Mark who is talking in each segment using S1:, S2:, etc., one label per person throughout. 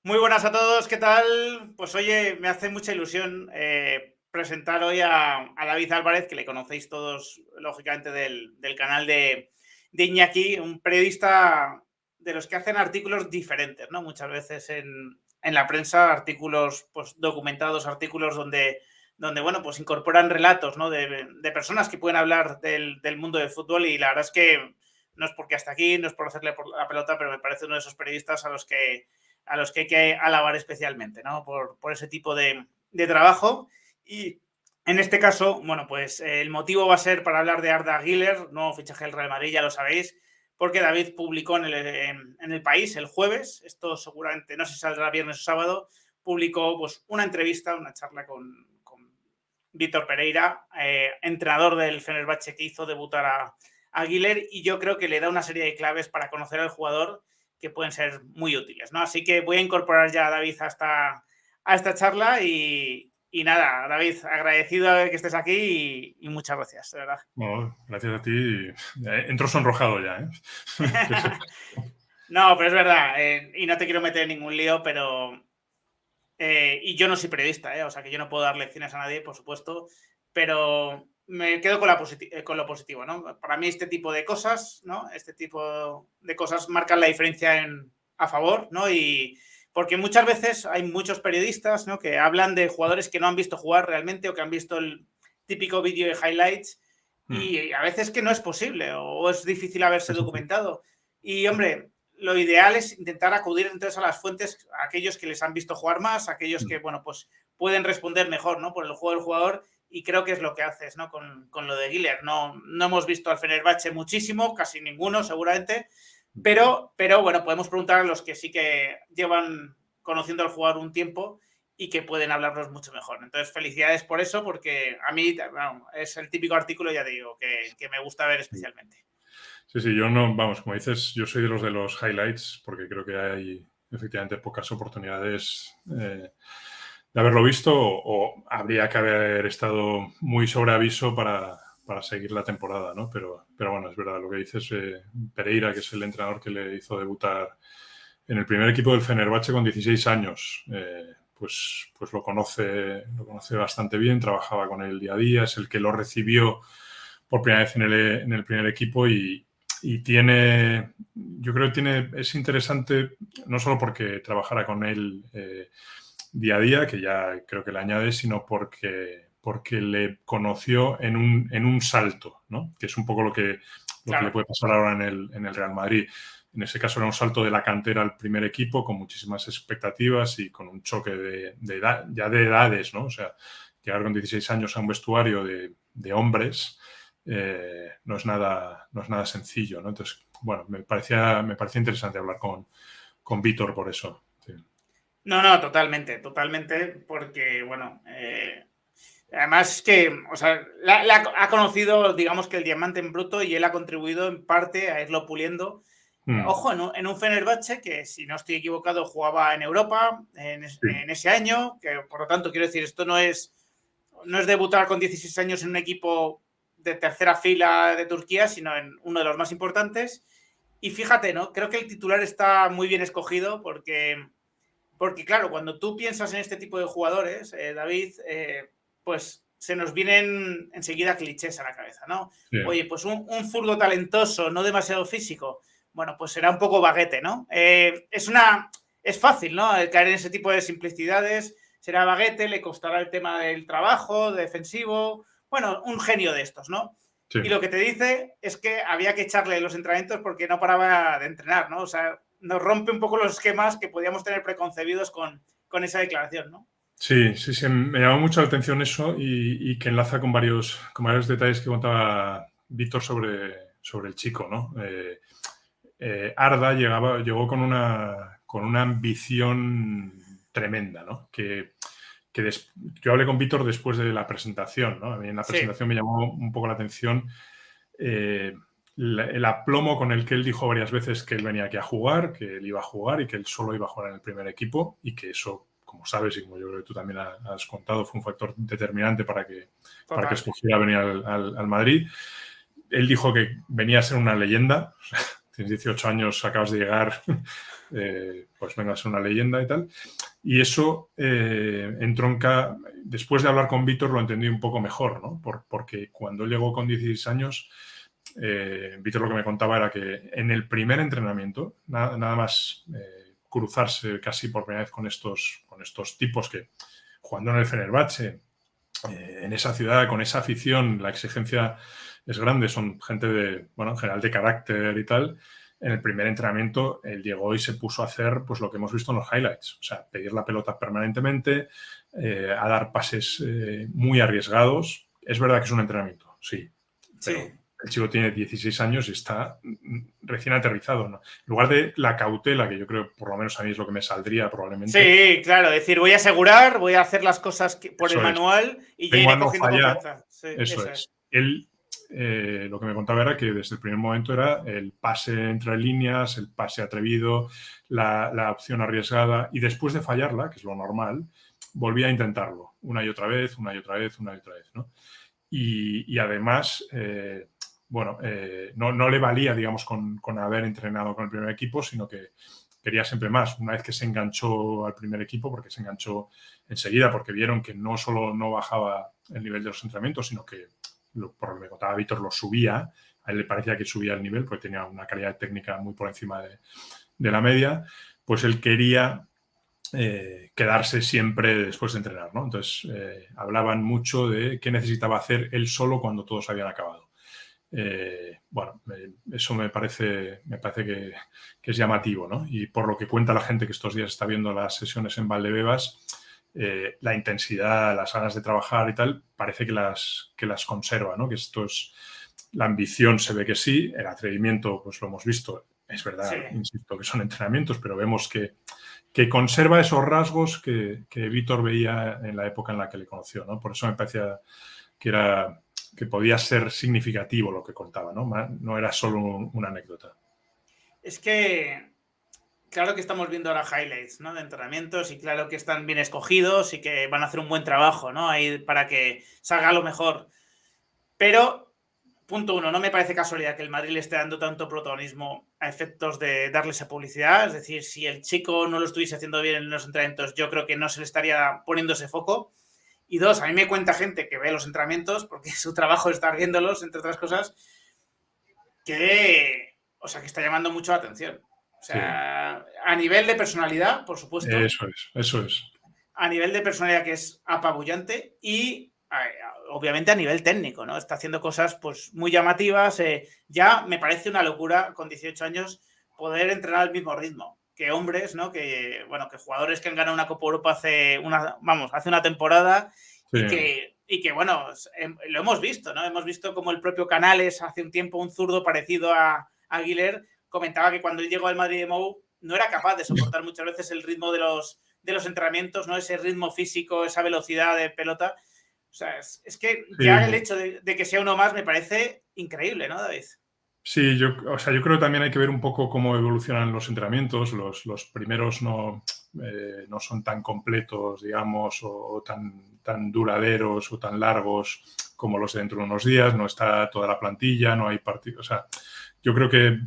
S1: Muy buenas a todos, ¿qué tal? Pues oye, me hace mucha ilusión presentar hoy a David Álvarez, que le conocéis todos, lógicamente, del canal de Iñaki, un periodista de los que hacen artículos diferentes, ¿no? Muchas veces en la prensa, artículos pues, documentados, artículos donde bueno, pues incorporan relatos, ¿no? De personas que pueden hablar del mundo del fútbol y la verdad es que no es porque hasta aquí, no es por hacerle por la pelota, pero me parece uno de esos periodistas a los que hay que alabar especialmente, ¿no? Por ese tipo de trabajo. Y en este caso, bueno, pues el motivo va a ser para hablar de Arda Güler, nuevo fichaje del Real Madrid, ya lo sabéis, porque David publicó en el País el jueves, esto seguramente no sé si saldrá viernes o sábado, publicó pues una entrevista, una charla con Víctor Pereira, entrenador del Fenerbahce, que hizo debutar a Güler, y yo creo que le da una serie de claves para conocer al jugador que pueden ser muy útiles, ¿no? Así que voy a incorporar ya a David a esta charla y nada, David, agradecido de que estés aquí y muchas gracias, de verdad.
S2: Bueno, gracias a ti. Entro sonrojado ya, ¿eh?
S1: No, pero es verdad, y no te quiero meter en ningún lío, pero y yo no soy periodista, o sea que yo no puedo dar lecciones a nadie, por supuesto, pero me quedo con lo positivo, ¿no? Para mí este tipo de cosas, ¿no? Este tipo de cosas marcan la diferencia a favor, ¿no? Y porque muchas veces hay muchos periodistas, ¿no? Que hablan de jugadores que no han visto jugar realmente o que han visto el típico vídeo de highlights y a veces que no es posible o es difícil haberse documentado. Y hombre, lo ideal es intentar acudir entonces a las fuentes, a aquellos que les han visto jugar más, a aquellos que, bueno, pues pueden responder mejor, ¿no? Por el juego del jugador, y creo que es lo que haces, ¿no? Con lo de Güler. No hemos visto al Fenerbahce muchísimo, casi ninguno seguramente, pero bueno, podemos preguntar a los que sí que llevan conociendo al jugador un tiempo y que pueden hablarnos mucho mejor. Entonces, felicidades por eso, porque a mí bueno, es el típico artículo, ya te digo, que me gusta ver especialmente.
S2: Sí, yo no, vamos, como dices, yo soy de los highlights porque creo que hay efectivamente pocas oportunidades de haberlo visto o habría que haber estado muy sobre aviso para seguir la temporada, ¿no? Pero bueno, es verdad lo que dices, Pereira, que es el entrenador que le hizo debutar en el primer equipo del Fenerbahce con 16 años, pues lo conoce bastante bien, trabajaba con él día a día, es el que lo recibió por primera vez en el primer equipo y tiene, yo creo que es interesante no solo porque trabajara con él día a día, que ya creo que le añade, sino porque le conoció en un salto, ¿no? Que es un poco lo que le
S1: Claro.
S2: puede pasar ahora en el Real Madrid. En ese caso era un salto de la cantera al primer equipo con muchísimas expectativas y con un choque de edades, ¿no? O sea, llegar con 16 años a un vestuario de hombres no es nada sencillo, ¿no? Entonces, bueno, me parecía interesante hablar con Víctor por eso. Sí.
S1: No, totalmente, porque, bueno, además que, o sea, ha conocido, digamos que el diamante en bruto y él ha contribuido en parte a irlo puliendo. Ojo, en un Fenerbahce que, si no estoy equivocado, jugaba en Europa
S2: Sí.
S1: en ese año, que por lo tanto, quiero decir, esto no es debutar con 16 años en un equipo de tercera fila de Turquía, sino en uno de los más importantes. Y fíjate, ¿no? Creo que el titular está muy bien escogido porque, claro, cuando tú piensas en este tipo de jugadores, David, pues se nos vienen enseguida clichés a la cabeza, ¿no?
S2: Sí.
S1: Oye, pues un zurdo talentoso, no demasiado físico, bueno, pues será un poco baguete, ¿no? Es fácil, ¿no? Caer en ese tipo de simplicidades, será baguete, le costará el tema del trabajo, defensivo, bueno, un genio de estos, ¿no?
S2: Sí.
S1: Y lo que te dice es que había que echarle los entrenamientos porque no paraba de entrenar, ¿no? O sea, nos rompe un poco los esquemas que podíamos tener preconcebidos con esa declaración, ¿no?
S2: Sí, me llamó mucho la atención eso y que enlaza con varios detalles que contaba Víctor sobre el chico, ¿no? Arda llegó con una ambición tremenda, ¿no? Yo hablé con Víctor después de la presentación, ¿no? A mí en la
S1: Sí,
S2: presentación me llamó un poco la atención eh, el aplomo con el que él dijo varias veces que él venía aquí a jugar, que él iba a jugar y que él solo iba a jugar en el primer equipo y que eso, como sabes y como yo creo que tú también has contado, fue un factor determinante para que
S1: total.
S2: escogiera venir al Madrid. Él dijo que venía a ser una leyenda, tienes 18 años, acabas de llegar, pues venga a ser una leyenda y tal. Y eso entronca, después de hablar con Víctor lo entendí un poco mejor, ¿no? Porque cuando él llegó con 16 años, Víctor lo que me contaba era que en el primer entrenamiento, nada más cruzarse casi por primera vez con estos tipos que jugando en el Fenerbahce, en esa ciudad, con esa afición, la exigencia es grande, son gente de, bueno, en general de carácter y tal. En el primer entrenamiento, él llegó y se puso a hacer pues lo que hemos visto en los highlights, o sea, pedir la pelota permanentemente, a dar pases muy arriesgados. Es verdad que es un entrenamiento, sí, pero
S1: Sí.
S2: el chico tiene 16 años y está recién aterrizado, ¿no? En lugar de la cautela, que yo creo, por lo menos a mí es lo que me saldría probablemente.
S1: Sí, claro, decir, voy a asegurar, voy a hacer las cosas por el
S2: Eso es.
S1: manual y ya
S2: Vengo a
S1: iré
S2: no
S1: cogiendo
S2: fallar.
S1: confianza. Sí,
S2: Eso
S1: eso
S2: es.
S1: es.
S2: Él, lo que me contaba era que desde el primer momento era el pase entre líneas, el pase atrevido, la opción arriesgada, y después de fallarla, que es lo normal, volvía a intentarlo una y otra vez, una y otra vez, una y otra vez, ¿no? Y además, bueno, no le valía, digamos, con haber entrenado con el primer equipo, sino que quería siempre más. Una vez que se enganchó al primer equipo, porque se enganchó enseguida, porque vieron que no solo no bajaba el nivel de los entrenamientos, sino que, por lo que me contaba Víctor, lo subía. A él le parecía que subía el nivel, porque tenía una calidad técnica muy por encima de la media. Pues él quería quedarse siempre después de entrenar, ¿no? Entonces, hablaban mucho de qué necesitaba hacer él solo cuando todos habían acabado. Bueno, eso me parece que es llamativo, ¿no? Y por lo que cuenta la gente que estos días está viendo las sesiones en Valdebebas, la intensidad, las ganas de trabajar y tal, parece que las conserva, ¿no? Que esto es la ambición, se ve que sí, el atrevimiento, pues lo hemos visto, es verdad,
S1: Sí.
S2: insisto, que son entrenamientos, pero vemos que conserva esos rasgos que Víctor veía en la época en la que le conoció, ¿no? Por eso me parecía que podía ser significativo lo que contaba, ¿no? No era solo una anécdota.
S1: Es que, claro que estamos viendo ahora highlights, ¿no? De entrenamientos y claro que están bien escogidos y que van a hacer un buen trabajo, ¿no? Ahí para que salga lo mejor. Pero, punto uno, no me parece casualidad que el Madrid le esté dando tanto protagonismo a efectos de darle esa publicidad. Es decir, si el chico no lo estuviese haciendo bien en los entrenamientos, yo creo que no se le estaría poniendo ese foco. Y dos, a mí me cuenta gente que ve los entrenamientos, porque su trabajo es estar viéndolos, entre otras cosas, que está llamando mucho la atención. O
S2: Sí,
S1: sea, a nivel de personalidad, por supuesto,
S2: eso es.
S1: a nivel de personalidad que es apabullante y obviamente a nivel técnico, ¿no? Está haciendo cosas pues muy llamativas. Ya me parece una locura con 18 años poder entrenar al mismo ritmo que hombres, ¿no? Que, bueno, que jugadores que han ganado una Copa Europa hace una temporada
S2: Sí.
S1: y que bueno, lo hemos visto, ¿no? Hemos visto como el propio Canales hace un tiempo, un zurdo parecido a Aguilar, comentaba que cuando él llegó al Madrid de Mou no era capaz de soportar muchas veces el ritmo de los entrenamientos, ¿no? Ese ritmo físico, esa velocidad de pelota. O sea, es que ya el hecho de que sea uno más me parece increíble, ¿no, David?
S2: Sí, yo creo que también hay que ver un poco cómo evolucionan los entrenamientos. Los primeros no son tan completos, digamos, o tan duraderos o tan largos como los de dentro de unos días. No está toda la plantilla, no hay partidos. O sea, yo creo que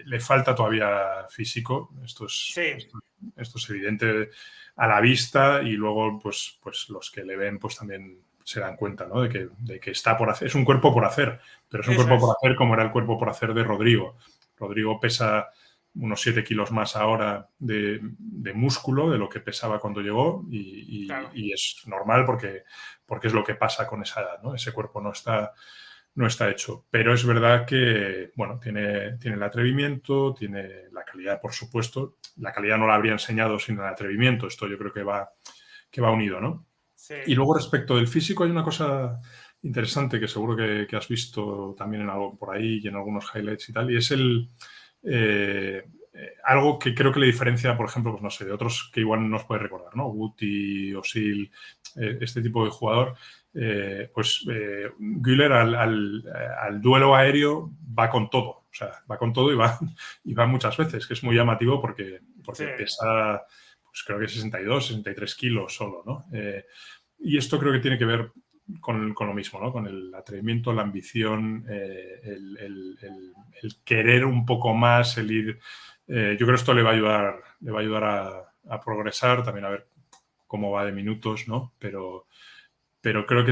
S2: le falta todavía físico. Esto es evidente a la vista y luego, pues los que le ven, pues también se dan cuenta, ¿no? de que está por hacer. Es un cuerpo por hacer, pero es un cuerpo por hacer como era el cuerpo por hacer de Rodrigo. Rodrigo pesa unos 7 kilos más ahora de músculo de lo que pesaba cuando llegó y es normal porque es lo que pasa con esa edad, ¿no? Ese cuerpo no está hecho. Pero es verdad que, bueno, tiene el atrevimiento, tiene la calidad, por supuesto. La calidad no la habría enseñado sin el atrevimiento. Esto yo creo que va unido, ¿no?
S1: Sí.
S2: Y luego respecto del físico hay una cosa interesante que seguro que has visto también en algo por ahí y en algunos highlights y tal, y es algo que creo que le diferencia, por ejemplo, pues no sé, de otros que igual nos puede recordar, ¿no? Guti, Osil, este tipo de jugador. Güler al duelo aéreo va con todo, o sea, va con todo y va muchas veces, que es muy llamativo porque pesa, pues creo que 62, 63 kilos solo, ¿no? Y esto creo que tiene que ver con lo mismo, ¿no? Con el atrevimiento, la ambición, el querer un poco más, el ir... yo creo que esto le va a ayudar a progresar, también a ver cómo va de minutos, ¿no? Pero creo que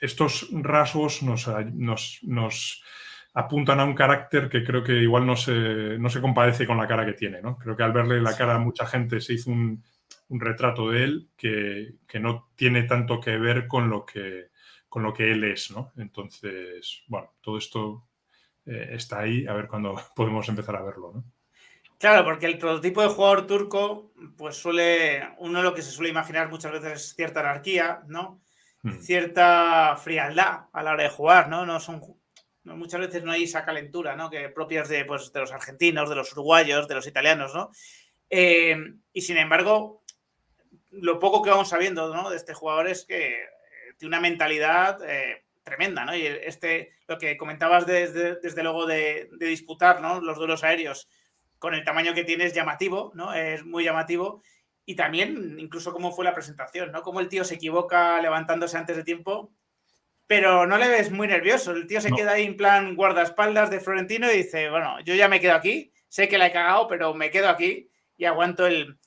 S2: estos rasgos nos apuntan a un carácter que creo que igual no se compadece con la cara que tiene, ¿no? Creo que al verle la cara a mucha gente se hizo un retrato de él que no tiene tanto que ver con lo que él es, ¿no? Entonces, bueno, todo esto está ahí, a ver cuándo podemos empezar a verlo, ¿no?
S1: Claro, porque el prototipo de jugador turco, pues uno lo que se suele imaginar muchas veces es cierta anarquía, ¿no? Cierta frialdad a la hora de jugar, ¿no? Muchas veces no hay esa calentura, ¿no? Que propias de los argentinos, de los uruguayos, de los italianos, ¿no? Y sin embargo, lo poco que vamos sabiendo, ¿no? De este jugador es que tiene una mentalidad tremenda, ¿no? Y lo que comentabas desde luego de disputar, ¿no? Los duelos aéreos con el tamaño que tiene es llamativo, ¿no? Es muy llamativo. Y también, incluso cómo fue la presentación, ¿no? Cómo el tío se equivoca levantándose antes de tiempo, pero no le ves muy nervioso. El tío se queda ahí en plan guardaespaldas de Florentino y dice, bueno, yo ya me quedo aquí, sé que la he cagado, pero me quedo aquí y aguanto el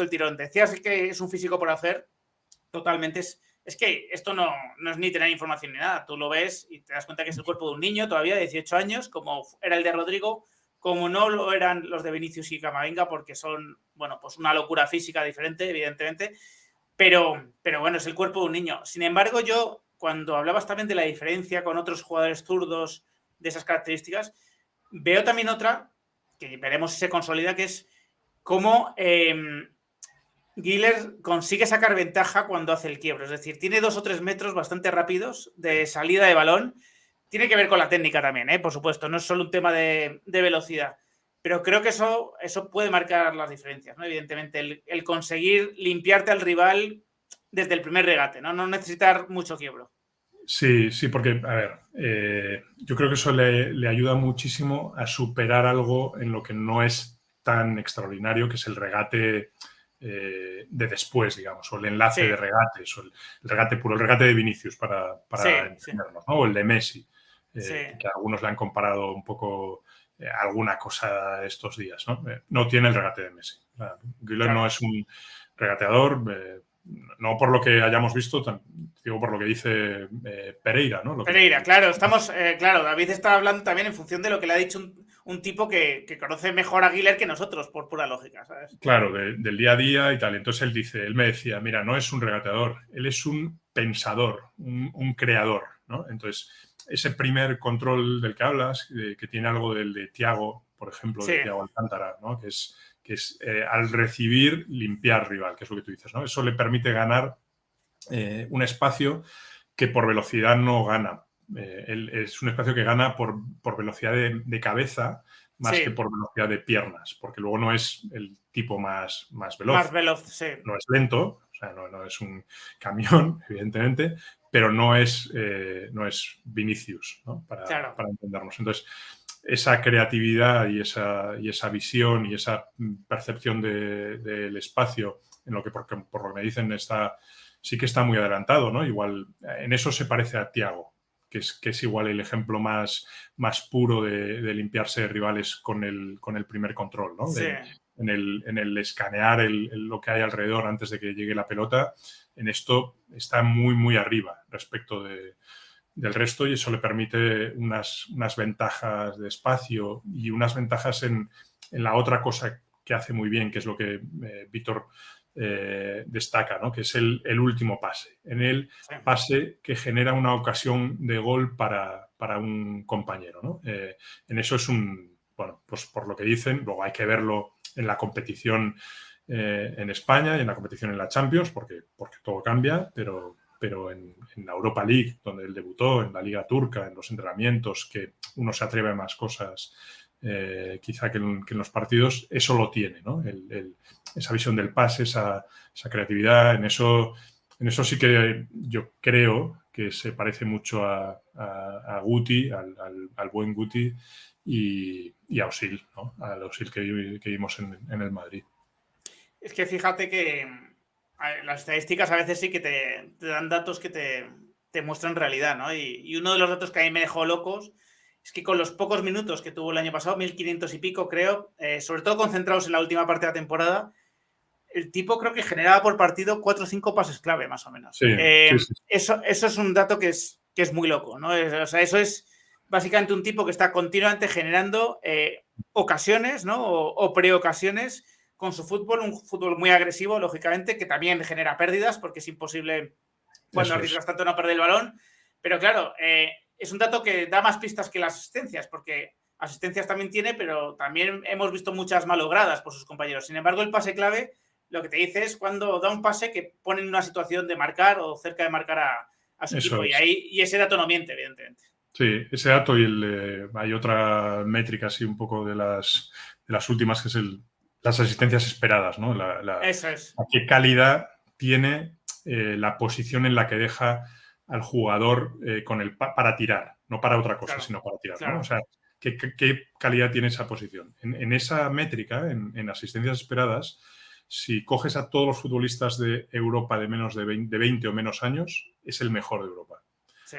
S1: tirón. Decías que es un físico por hacer, totalmente. Es que esto no es ni tener información ni nada. Tú lo ves y te das cuenta que es el cuerpo de un niño todavía de 18 años, como era el de Rodrigo, como no lo eran los de Vinicius y Camavinga, porque son, bueno, pues una locura física diferente, evidentemente, pero bueno, es el cuerpo de un niño. Sin embargo, yo, cuando hablabas también de la diferencia con otros jugadores zurdos de esas características, veo también otra, que veremos si se consolida, que es cómo Güler consigue sacar ventaja cuando hace el quiebro. Es decir, tiene 2 o 3 metros bastante rápidos de salida de balón. Tiene que ver con la técnica también, por supuesto. No es solo un tema de velocidad. Pero creo que eso puede marcar las diferencias, ¿no? Evidentemente, el conseguir limpiarte al rival desde el primer regate, ¿no? No necesitar mucho quiebro.
S2: Sí, porque, a ver, yo creo que eso le ayuda muchísimo a superar algo en lo que no es tan extraordinario, que es el regate de después, digamos, o el enlace de regates, o el regate puro, el regate de Vinicius, para entendernos, ¿no? O el de Messi, que algunos le han comparado un poco alguna cosa estos días, ¿no? No tiene el regate de Messi. Güler no es un regateador, no por lo que hayamos visto, digo por lo que dice Pereira, ¿no?
S1: Pereira, claro, claro, David está hablando también en función de lo que le ha dicho un tipo que conoce mejor a Güler que nosotros, por pura lógica, ¿sabes?
S2: Claro, del día a día y tal. Entonces él me decía, mira, no es un regateador, él es un pensador, un creador, ¿no? Entonces, ese primer control del que hablas, que tiene algo del de Thiago, por ejemplo, de Thiago Alcántara, ¿no? Que es al recibir, limpiar rival, que es lo que tú dices, ¿no? Eso le permite ganar un espacio que por velocidad no gana. Es un espacio que gana por velocidad de cabeza más que por velocidad de piernas, porque luego no es el tipo más veloz.
S1: Más veloz, sí.
S2: No es lento, o sea, no es un camión, evidentemente, pero no es Vinicius, ¿no? Para entendernos. Entonces, esa creatividad y esa visión y esa percepción del espacio, en lo que por lo que me dicen sí que está muy adelantado, ¿no? Igual en eso se parece a Thiago, que es igual el ejemplo más puro de limpiarse rivales con el primer control, ¿no?
S1: Sí.
S2: En el escanear lo que hay alrededor antes de que llegue la pelota, en esto está muy, muy arriba respecto del resto, y eso le permite unas ventajas de espacio y unas ventajas en la otra cosa que hace muy bien, que es lo que Víctor destaca, ¿no? Que es el último pase. En el pase que genera una ocasión de gol para un compañero, ¿no? En eso es bueno, pues por lo que dicen, luego hay que verlo en la competición en España y en la competición en la Champions, porque todo cambia, pero en la Europa League, donde él debutó, en la Liga Turca, en los entrenamientos, que uno se atreve a más cosas quizá que en los partidos, eso lo tiene, ¿no? Esa visión del pase, esa creatividad, en eso sí que yo creo que se parece mucho a Guti, al buen Guti, y a Özil, ¿no? Al Özil que vimos en el Madrid.
S1: Es que fíjate que las estadísticas a veces sí que te dan datos que te te muestran realidad, ¿no? Y uno de los datos que a mí me dejó locos es que con los pocos minutos que tuvo el año pasado, 1.500 y pico, creo, sobre todo concentrados en la última parte de la temporada, el tipo creo que generaba por partido 4 o 5 pases clave, más o menos.
S2: Sí, sí.
S1: Eso es un dato que es muy loco, ¿no? O sea, eso es básicamente un tipo que está continuamente generando ocasiones, ¿no? O preocasiones con su fútbol, un fútbol muy agresivo, lógicamente, que también genera pérdidas, porque es imposible cuando arriesgas tanto no perder el balón. Pero claro, es un dato que da más pistas que las asistencias, porque asistencias también tiene, pero también hemos visto muchas malogradas por sus compañeros. Sin embargo, el pase clave lo que te dice es cuando da un pase que pone en una situación de marcar o cerca de marcar a su equipo. Y ese dato no miente, evidentemente.
S2: Sí, ese dato y hay otra métrica así un poco de las últimas, que es las asistencias esperadas, ¿no?
S1: Eso es.
S2: ¿Qué calidad tiene la posición en la que deja al jugador para tirar? No para otra cosa,
S1: Claro,
S2: sino para tirar,
S1: claro.
S2: ¿no? O sea, ¿qué calidad tiene esa posición? En esa métrica, en asistencias esperadas, si coges a todos los futbolistas de Europa de menos de 20 o menos años, es el mejor de Europa.
S1: Sí.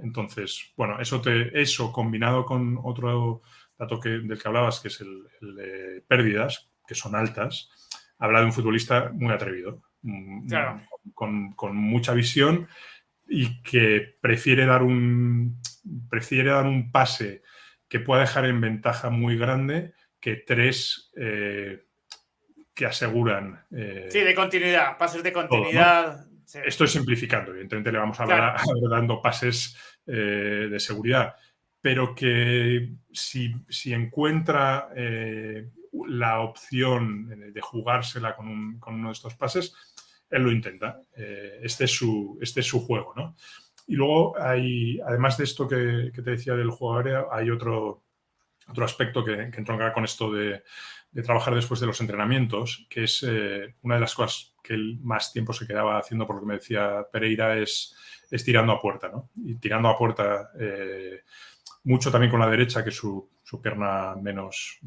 S2: Entonces, bueno, eso combinado con otro dato del que hablabas, que es el de pérdidas, que son altas, habla de un futbolista muy atrevido,
S1: Claro.
S2: con mucha visión y que prefiere dar un pase que pueda dejar en ventaja muy grande que 3 que aseguran
S1: sí, de continuidad, pases de continuidad.
S2: Todo, ¿no?
S1: Sí.
S2: Estoy simplificando, evidentemente le vamos a hablar dando pases de seguridad, pero que si encuentra la opción de jugársela con uno de estos pases, él lo intenta. Este es su juego, ¿no? Y luego además de esto que te decía del juego aéreo, hay otro aspecto que entronca con esto de trabajar después de los entrenamientos, que es una de las cosas que él más tiempo se quedaba haciendo, por lo que me decía Pereira, es tirando a puerta, ¿no? Y tirando a puerta mucho también con la derecha, que es su pierna menos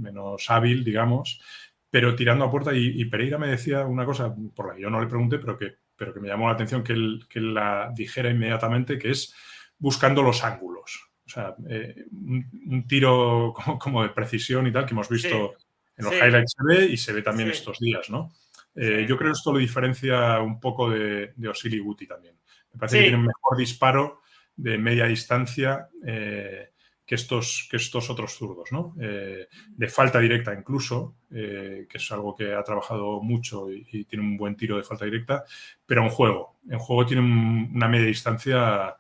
S2: hábil, digamos, pero tirando a puerta. Y Pereira me decía una cosa por la que yo no le pregunté, pero que me llamó la atención que él la dijera inmediatamente, que es buscando los ángulos. O sea, un tiro como de precisión y tal, que hemos visto en los highlights se ve y se ve también estos días, ¿no? Yo creo que esto lo diferencia un poco de Özil y Guti también. Me parece que tiene un mejor disparo de media distancia que estos otros zurdos, ¿no? De falta directa incluso, que es algo que ha trabajado mucho y tiene un buen tiro de falta directa, pero en juego tiene una media distancia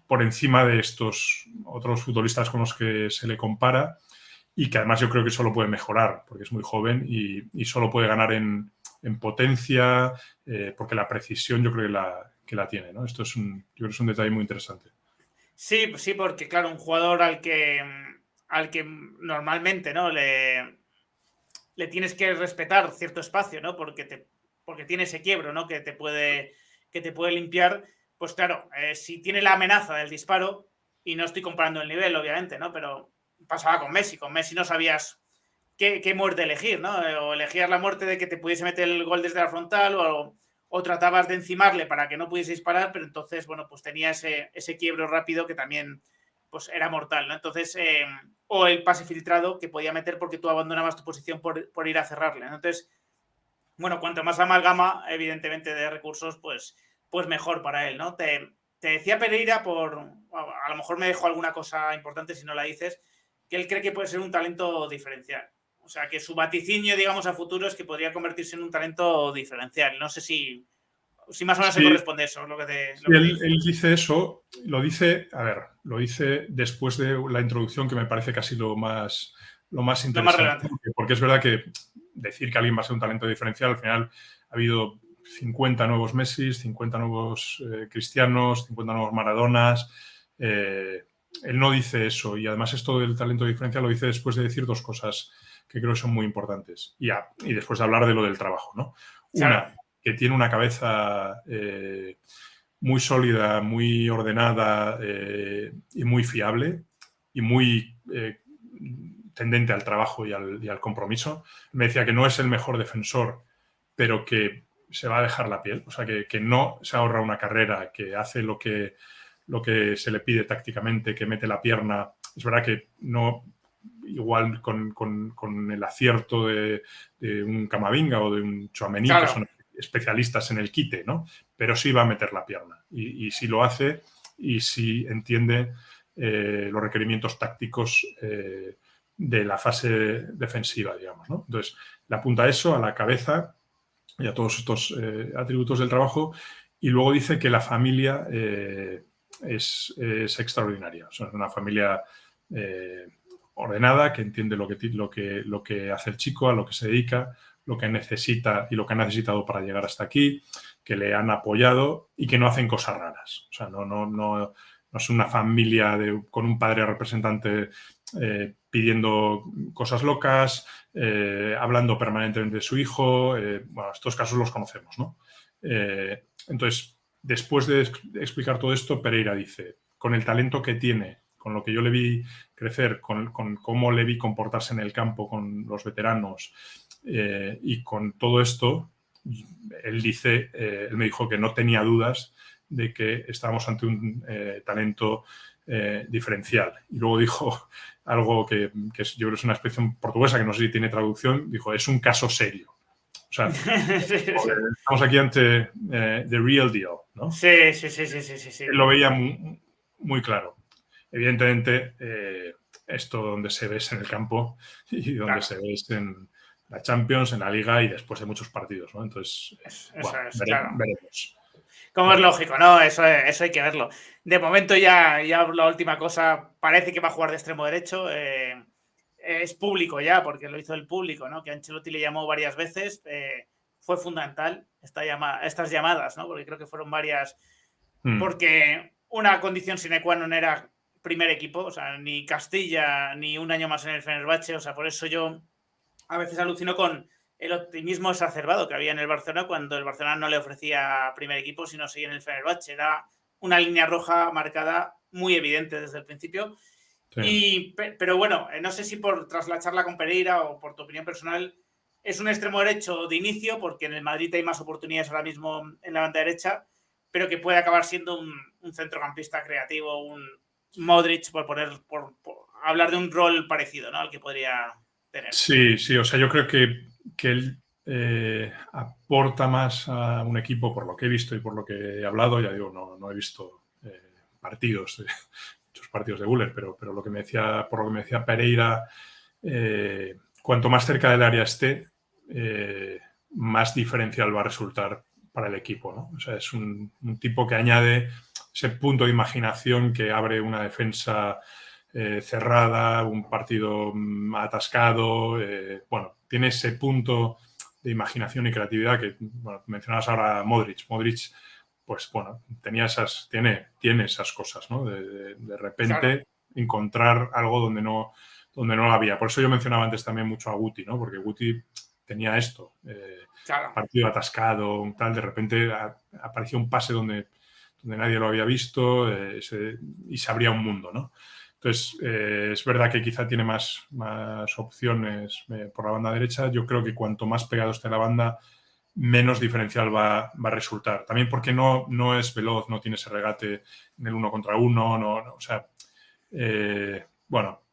S2: por encima de estos otros futbolistas con los que se le compara, y que además yo creo que solo puede mejorar porque es muy joven y solo puede ganar en potencia, porque la precisión yo creo que la tiene, ¿no? Esto yo creo que es un detalle muy interesante.
S1: Sí, porque claro, un jugador al que normalmente, ¿no? le tienes que respetar cierto espacio, ¿no? Porque tiene ese quiebro, ¿no? Que te puede limpiar. Pues claro, si tiene la amenaza del disparo, y no estoy comparando el nivel, obviamente, ¿no? Pero pasaba con Messi. Con Messi no sabías qué muerte elegir, ¿no? O elegías la muerte de que te pudiese meter el gol desde la frontal, o tratabas de encimarle para que no pudiese disparar, pero entonces, bueno, pues tenía ese quiebro rápido que también pues era mortal, ¿no? Entonces, o el pase filtrado que podía meter porque tú abandonabas tu posición por ir a cerrarle, ¿no? Entonces, bueno, cuanto más amalgama, evidentemente, de recursos, pues mejor para él, ¿no? Te decía Pereira, a lo mejor me dejo alguna cosa importante si no la dices, que él cree que puede ser un talento diferencial. O sea, que su vaticinio, digamos, a futuro es que podría convertirse en un talento diferencial. No sé si más o menos se corresponde eso, lo que te
S2: él
S1: dice.
S2: dice eso, lo dice después de la introducción, que me parece casi lo más interesante.
S1: Lo más relevante.
S2: Porque es verdad que decir que alguien va a ser un talento diferencial, al final ha habido 50 nuevos Messi, 50 nuevos Cristianos, 50 nuevos Maradonas. Él no dice eso, y además esto del talento diferencial lo dice después de decir dos cosas que creo que son muy importantes, y después de hablar de lo del trabajo, ¿no? Una, que tiene una cabeza muy sólida, muy ordenada y muy fiable, y muy tendente al trabajo y al compromiso. Me decía que no es el mejor defensor, pero que se va a dejar la piel, o sea, que no se ahorra una carrera, que hace lo que se le pide tácticamente, que mete la pierna. Es verdad que no, igual con el acierto de un Camavinga o de un Tchouaméni,
S1: Claro.
S2: que son especialistas en el quite, ¿no? Pero sí va a meter la pierna. Y si lo hace y si entiende los requerimientos tácticos de la fase defensiva, digamos, ¿no? Entonces, le apunta eso a la cabeza y a todos estos atributos del trabajo, y luego dice que la familia es extraordinaria. O sea, es una familia ordenada, que entiende lo que hace el chico, a lo que se dedica, lo que necesita y lo que ha necesitado para llegar hasta aquí, que le han apoyado y que no hacen cosas raras. O sea, no es una familia con un padre representante pidiendo cosas locas, hablando permanentemente de su hijo. Bueno, estos casos los conocemos, ¿no? Entonces, después de explicar todo esto, Pereira dice, con el talento que tiene, con lo que yo le vi crecer, con cómo le vi comportarse en el campo con los veteranos y con todo esto, él me dijo que no tenía dudas de que estábamos ante un talento diferencial. Y luego dijo algo que yo creo que es una expresión portuguesa que no sé si tiene traducción, dijo, es un caso serio. O sea, estamos aquí ante the real deal, ¿no?
S1: Sí.
S2: Él lo veía muy, muy claro. Evidentemente, esto donde se ve es en el campo y donde se ve es en la Champions, en la Liga y después de muchos partidos, ¿no? Entonces,
S1: Eso es,
S2: veremos.
S1: Como es lógico, ¿no? Eso hay que verlo. De momento ya la última cosa, parece que va a jugar de extremo derecho. Es público ya, porque lo hizo el público, ¿no? Que Ancelotti le llamó varias veces. Fue fundamental estas llamadas, ¿no? Porque creo que fueron varias. Porque una condición sine qua non era primer equipo, o sea, ni Castilla, ni un año más en el Fenerbahce. O sea, por eso yo a veces alucino con el optimismo exacerbado que había en el Barcelona cuando el Barcelona no le ofrecía primer equipo, sino seguir en el Fenerbahce. Era una línea roja marcada muy evidente desde el principio. Sí. Pero bueno, no sé si tras la charla con Pereira o por tu opinión personal, es un extremo derecho de inicio, porque en el Madrid hay más oportunidades ahora mismo en la banda derecha, pero que puede acabar siendo un centrocampista creativo, un Modric, por hablar de un rol parecido, ¿no? Al que podría tener.
S2: Sí, o sea, yo creo que él aporta más a un equipo, por lo que he visto y por lo que he hablado. Ya digo, no he visto muchos partidos de Güler, pero por lo que me decía Pereira, cuanto más cerca del área esté, más diferencial va a resultar para el equipo, ¿no? O sea, es un tipo que añade ese punto de imaginación que abre una defensa cerrada, un partido atascado. Bueno, tiene ese punto de imaginación y creatividad que, bueno, mencionabas ahora Modric. Modric, pues bueno, tiene esas cosas, ¿no? De repente encontrar algo donde no lo había. Por eso yo mencionaba antes también mucho a Guti, ¿no? Porque Guti tenía esto, partido atascado, tal, de repente apareció un pase donde nadie lo había visto y se abría un mundo, ¿no? Entonces, es verdad que quizá tiene más opciones por la banda derecha. Yo creo que cuanto más pegado esté la banda, menos diferencial va a resultar. También porque no es veloz, no tiene ese regate en el 1 contra 1, o sea, bueno,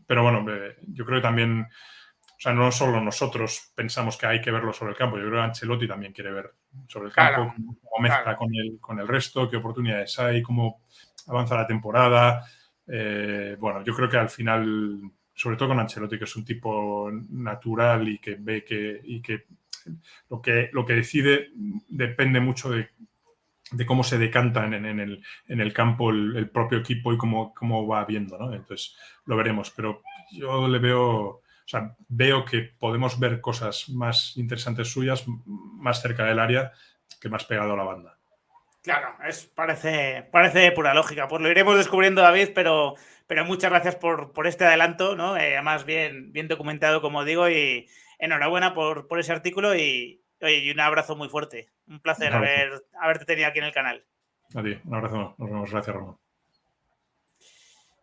S2: pero bueno, yo creo que también, o sea, no solo nosotros pensamos que hay que verlo sobre el campo, yo creo que Ancelotti también quiere ver sobre el campo cómo mezcla con el resto, qué oportunidades hay, cómo avanza la temporada. Bueno, yo creo que al final, sobre todo con Ancelotti, que es un tipo natural y que ve que lo que decide depende mucho de cómo se decanta en el campo el propio equipo y cómo va viendo, ¿no? Entonces, lo veremos. Pero yo veo que podemos ver cosas más interesantes suyas más cerca del área que más pegado a la banda.
S1: Claro, parece pura lógica. Pues lo iremos descubriendo, David, pero muchas gracias por este adelanto, ¿no? Además, bien documentado, como digo, y enhorabuena por ese artículo y un abrazo muy fuerte. Un placer haberte tenido aquí en el canal.
S2: A ti, un abrazo. Nos vemos. Gracias, Ramón.